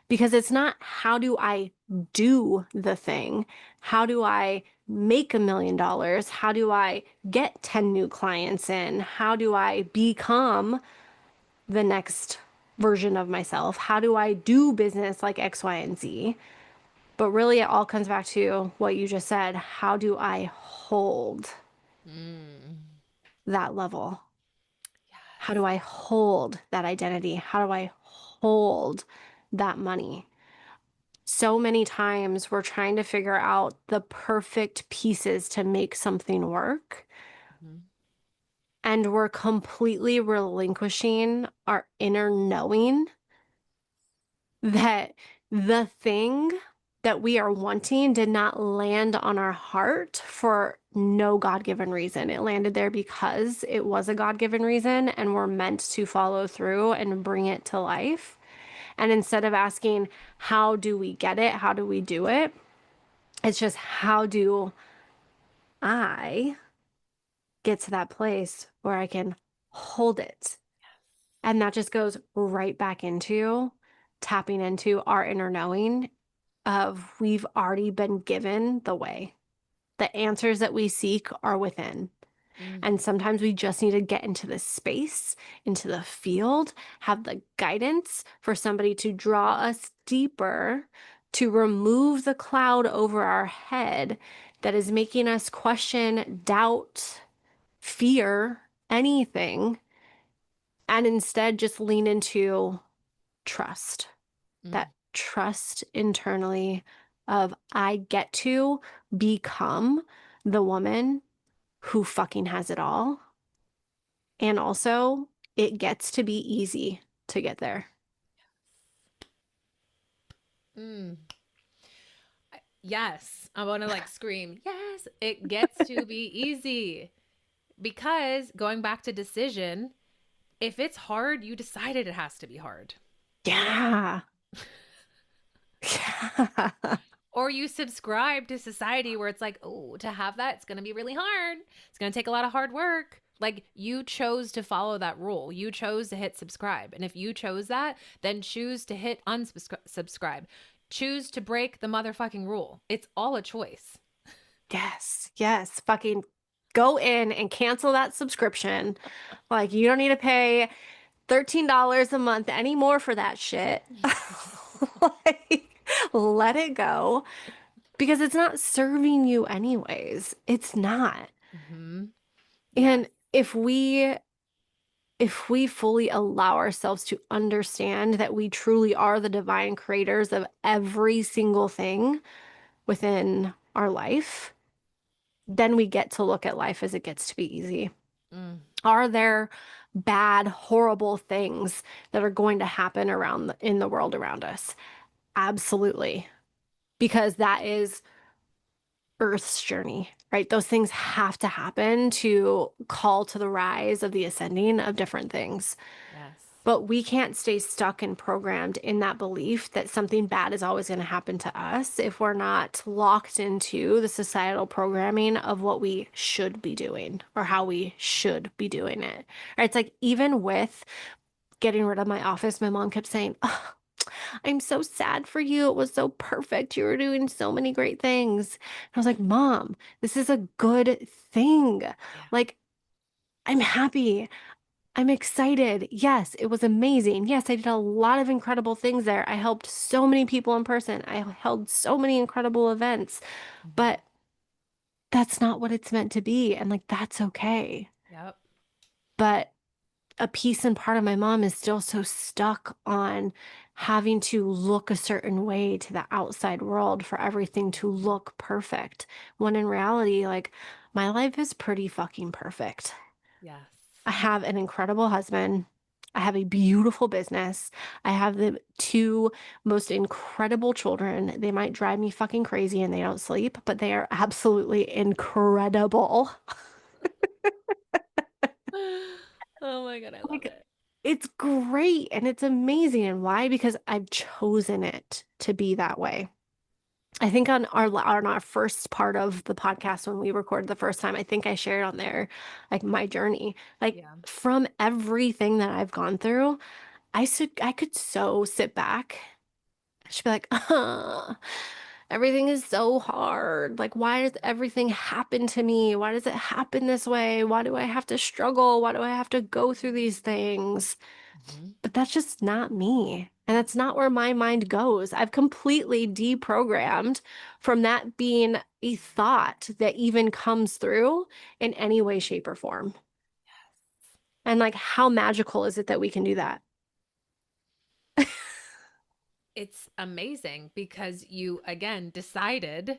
because it's not how do I do the thing? How do I make $1 million? How do I get 10 new clients in? How do I become the next version of myself? How do I do business like X, Y, and Z? But really, it all comes back to what you just said. How do I hold Mm. that level? How Yes. do I hold that identity? How do I hold that money? So many times we're trying to figure out the perfect pieces to make something work, Mm-hmm. and we're completely relinquishing our inner knowing that the thing that we are wanting did not land on our heart for no God-given reason. It landed there because it was a God-given reason, and we're meant to follow through and bring it to life. And instead of asking, how do we get it? How do we do it? It's just, how do I get to that place where I can hold it? And that just goes right back into tapping into our inner knowing of we've already been given the way. The answers that we seek are within. Mm. And sometimes we just need to get into the space, into the field, have the guidance for somebody to draw us deeper, to remove the cloud over our head that is making us question, doubt, fear, anything, and instead just lean into trust. Mm. That trust internally of I get to become the woman who fucking has it all. And also, it gets to be easy to get there. Mm. Yes. I want to like scream, yes, it gets to be easy. Because going back to decision, if it's hard, you decided it has to be hard. Yeah. Yeah. Or you subscribe to society where it's like, oh, to have that, it's going to be really hard. It's going to take a lot of hard work. Like you chose to follow that rule. You chose to hit subscribe. And if you chose that, then choose to hit unsubscribe. Choose to break the motherfucking rule. It's all a choice. Yes. Yes. Fucking go in and cancel that subscription. Like, you don't need to pay $13 a month anymore for that shit. Like, let it go, because it's not serving you anyways. It's not. Mm-hmm. Yes. And if we if we fully allow ourselves to understand that we truly are the divine creators of every single thing within our life, then we get to look at life as it gets to be easy. Mm, Are there bad, horrible things that are going to happen in the world around us? Absolutely. Because that is Earth's journey, right? Those things have to happen to call to the rise of the ascending of different things. yes. But we can't stay stuck and programmed in that belief that something bad is always going to happen to us if we're not locked into the societal programming of what we should be doing or how we should be doing it. Right? It's like even with getting rid of my office, my mom kept saying, "Oh, I'm so sad for you. It was so perfect. You were doing so many great things." And I was like, "Mom, this is a good thing. Yeah. Like, I'm happy. I'm excited. Yes, it was amazing. Yes, I did a lot of incredible things there. I helped so many people in person. I held so many incredible events, Mhm. but that's not what it's meant to be. And like, that's okay." Yep. But a piece and part of my mom is still so stuck on having to look a certain way to the outside world for everything to Mhm. look perfect. When in reality, like, my life is pretty fucking perfect. Yes. I have an incredible husband. I have a beautiful business. I have the two most incredible children. They might drive me fucking crazy and they don't sleep, but they are absolutely incredible. Oh my God, I love Like, it. it's great and it's amazing. And why? Because I've chosen it to be that way. I think on our first part of the podcast when we recorded the first time, I think I shared on there like my journey. Like Yeah. from everything that I've gone through, I could so sit back. I should be like, everything is so hard. Like, why does everything happen to me? Why does it happen this way? Why do I have to struggle? Why do I have to go through these things?" Mhm. But that's just not me. And that's not where my mind goes. I've completely deprogrammed from that being a thought that even comes through in any way, shape, or form. And like, how magical is it that we can do that? It's amazing because you again decided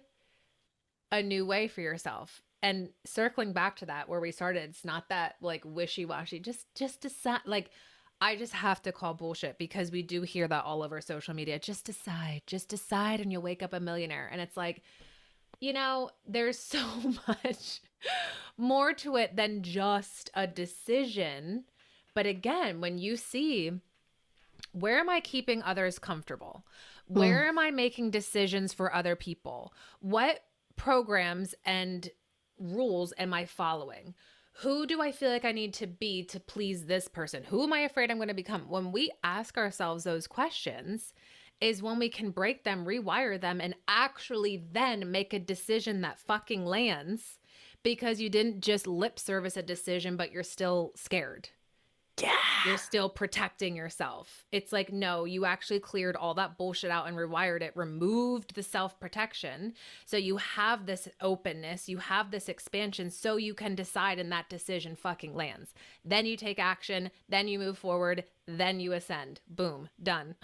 a new way for yourself. And circling back to that where we started, it's not that like wishy-washy. Just decide like I just have to call bullshit because we do hear that all over social media. Just decide and you'll wake up a millionaire. And it's like, there's so much more to it than just a decision. But again, when you see where am I keeping others comfortable? Mm, Where am I making decisions for other people? What programs and rules am I following? Who do I feel like I need to be to please this person? Who am I afraid I'm going to become? When we ask ourselves those questions, is when we can break them, rewire them, and actually then make a decision that fucking lands because you didn't just lip service a decision, but you're still scared. You're yeah. still protecting yourself. It's like, no, you actually cleared all that bullshit out and rewired it, removed the self protection. So you have this openness, you have this expansion, so you can decide and that decision fucking lands. Then you take action, then you move forward, then you ascend. Boom, done.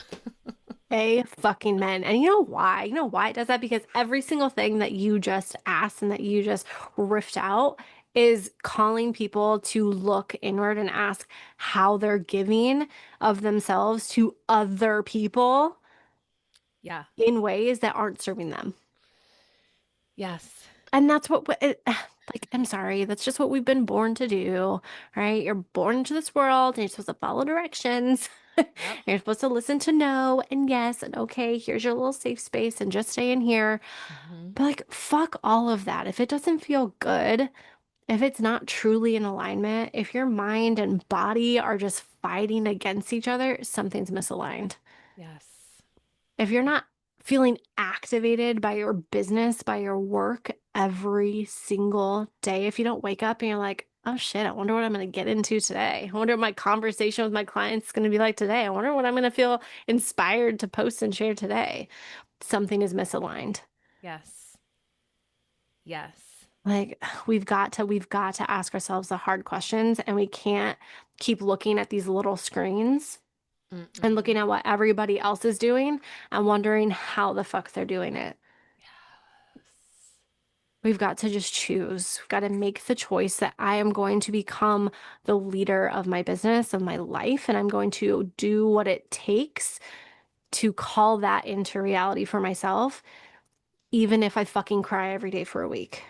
A fucking men. And you know why? You know why it does that? Because every single thing that you just asked and that you just riffed out is calling people to look inward and ask how they're giving of themselves to other people Yeah. in ways that aren't serving them. Yes. And that's like, I'm sorry, that's just what we've been born to do, right? You're born into this world and you're supposed to follow directions. Yep. You're supposed to listen to no and yes and okay, here's your little safe space and just stay in here. Mm-hmm. But like, fuck all of that. If it doesn't feel good, if it's not truly in alignment, if your mind and body are just fighting against each other, something's misaligned. Yes. If you're not feeling activated by your business, by your work every single day, if you don't wake up and you're like, oh shit, I wonder what I'm going to get into today. I wonder what my conversation with my clients is going to be like today. I wonder what I'm going to feel inspired to post and share today. Something is misaligned. Yes. Yes. Like we've got to ask ourselves the hard questions and we can't keep looking at these little screens and looking Mm-mm. at what everybody else is doing and wondering how the fuck they're doing it. Yes. We've got to just choose. We've got to make the choice that I am going to become the leader of my business, of my life, and I'm going to do what it takes to call that into reality for myself, even if I fucking cry every day for a week.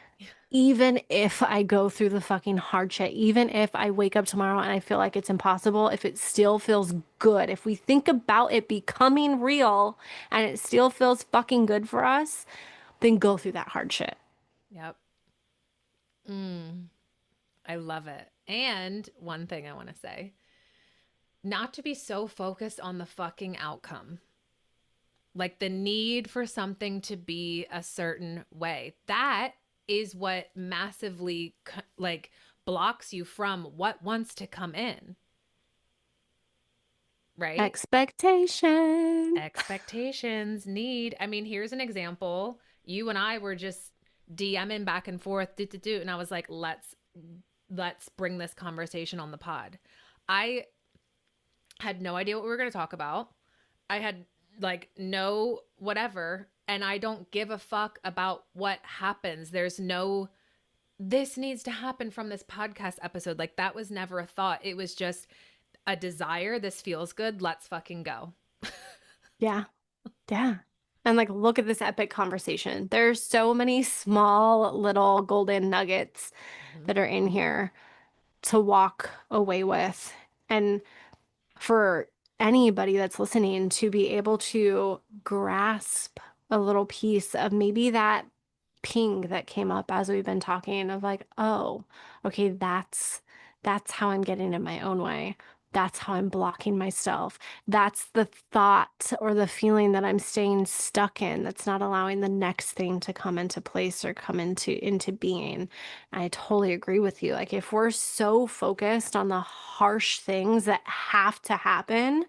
Even if I go through the fucking hard shit, even if I wake up tomorrow and I feel like it's impossible, if it still feels good, if we think about it becoming real and it still feels fucking good for us, then go through that hard shit. Yep. I love it. And one thing I want to say, not to be so focused on the fucking outcome. Like the need for something to be a certain way. That is what massively like blocks you from what wants to come in, right? Expectation. Expectations, need. I mean, here's an example. You and I were just DMing back and forth, and I was like, let's bring this conversation on the pod. I had no idea what we were going to talk about. I had like no whatever, and I don't give a fuck about what happens. There's no this needs to happen from this podcast episode. Like that was never a thought. It was just a desire. This feels good. Let's fucking go. Yeah. Yeah. And like, look at this epic conversation. There's so many small little golden nuggets Mm-hmm. that are in here to walk away with. And for anybody that's listening to be able to grasp a little piece of maybe that ping that came up as we've been talking of like, oh, okay, that's how I'm getting in my own way. That's how I'm blocking myself. That's the thought or the feeling that I'm staying stuck in that's not allowing the next thing to come into place or come into being. I totally agree with you. Like if we're so focused on the harsh things that have to happen,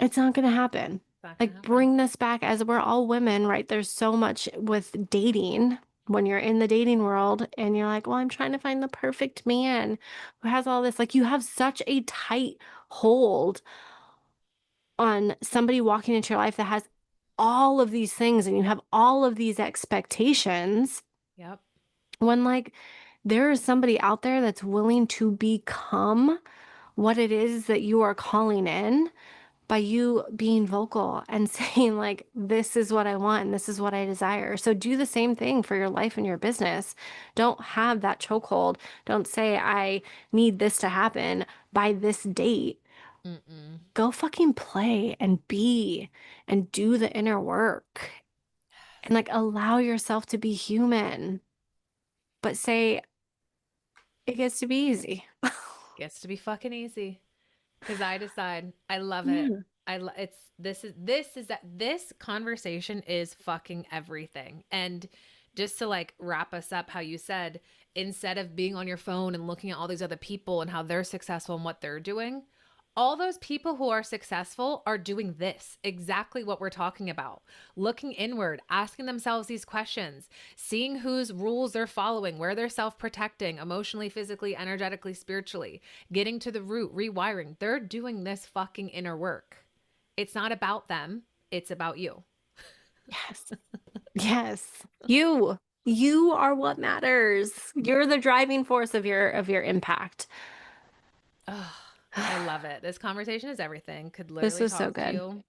it's not going to happen. It's not gonna Like, happen. bring this back as we're all women, right? There's so much with dating when you're in the dating world and you're like, well, I'm trying to find the perfect man who has all this. Like, you have such a tight hold on somebody walking into your life that has all of these things and you have all of these expectations Yep. when, like, there is somebody out there that's willing to become what it is that you are calling in by you being vocal and saying like, this is what I want and this is what I desire. So do the same thing for your life and your business. Don't have that chokehold. Don't say I need this to happen by this date. Mm-mm. Go fucking play and be and do the inner work and like allow yourself to be human, but say it gets to be easy. Gets to be fucking easy. Because I decide I love it. Yeah. It's this is that this conversation is fucking everything. And just to like wrap us up, how you said, instead of being on your phone and looking at all these other people and how they're successful and what they're doing, all those people who are successful are doing this exactly what we're talking about, looking inward, asking themselves these questions, seeing whose rules they're following, where they're self-protecting emotionally, physically, energetically, spiritually, getting to the root, rewiring. They're doing this fucking inner work. It's not about them, it's about you. Yes. Yes. You are what matters. You're the driving force of your impact. Oh, I love it. This conversation is everything. Could This literally was so talk to good. you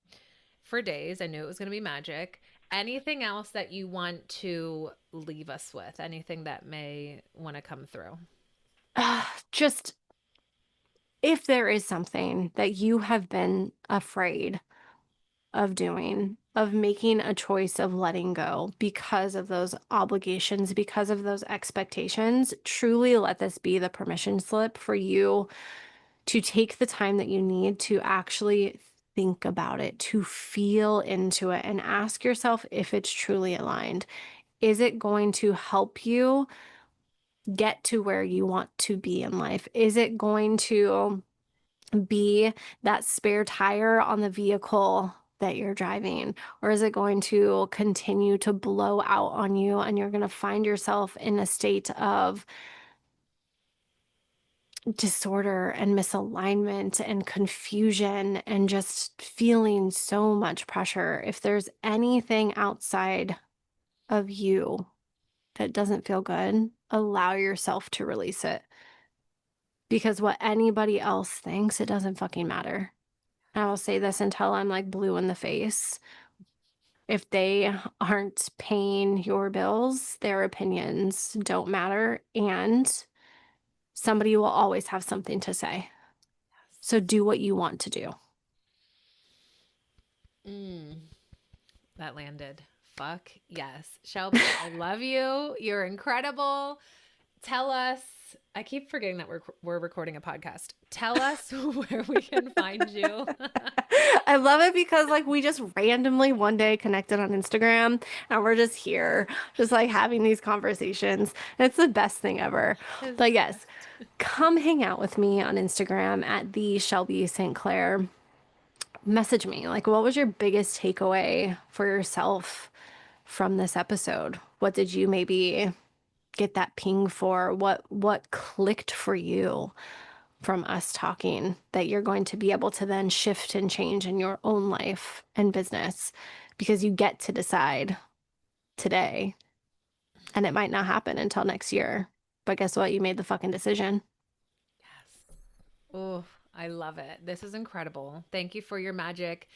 for days. I knew it was going to be magic. Anything else that you want to leave us with? Anything that may want to come through? Just if there is something that you have been afraid of doing, of making a choice of letting go because of those obligations, because of those expectations, truly let this be the permission slip for you to take the time that you need to actually think about it, to feel into it, and ask yourself if it's truly aligned. Is it going to help you get to where you want to be in life? Is it going to be that spare tire on the vehicle that you're driving? Or is it going to continue to blow out on you and you're going to find yourself in a state of disorder and misalignment and confusion and just feeling so much pressure. If there's anything outside of you that doesn't feel good, allow yourself to release it. Because what anybody else thinks, it doesn't fucking matter. I will say this until I'm like blue in the face. If they aren't paying your bills, their opinions don't matter. And somebody will always have something to say. So do what you want to do. That landed. Fuck yes. Shelby, I love you. You're incredible. Tell us, I keep forgetting that we're recording a podcast. Tell us where we can find you. I love it because like we just randomly one day connected on Instagram and we're just here, just like having these conversations. It's the best thing ever. But yes, come hang out with me on Instagram at the Shelby St.Clair. Message me. Like, what was your biggest takeaway for yourself from this episode? What did you maybe get that ping for? What clicked for you from us talking that you're going to be able to then shift and change in your own life and business, because you get to decide today, and it might not happen until next year. But guess what? You made the fucking decision. Yes. Oh, I love it. This is incredible. Thank you for your magic,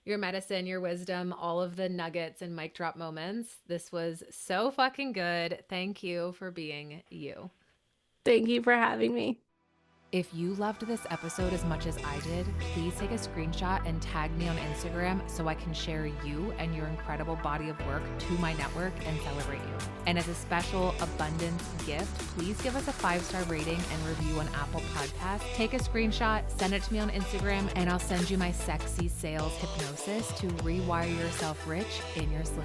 your medicine, your wisdom, all of the nuggets and mic drop moments. This was so fucking good. Thank you for being you. Thank you for having me. If you loved this episode as much as I did, please take a screenshot and tag me on Instagram so I can share you and your incredible body of work to my network and celebrate you. And as a special abundance gift, please give us a 5-star rating and review on Apple Podcasts. Take a screenshot, send it to me on Instagram, and I'll send you my sexy sales hypnosis to rewire yourself rich in your sleep.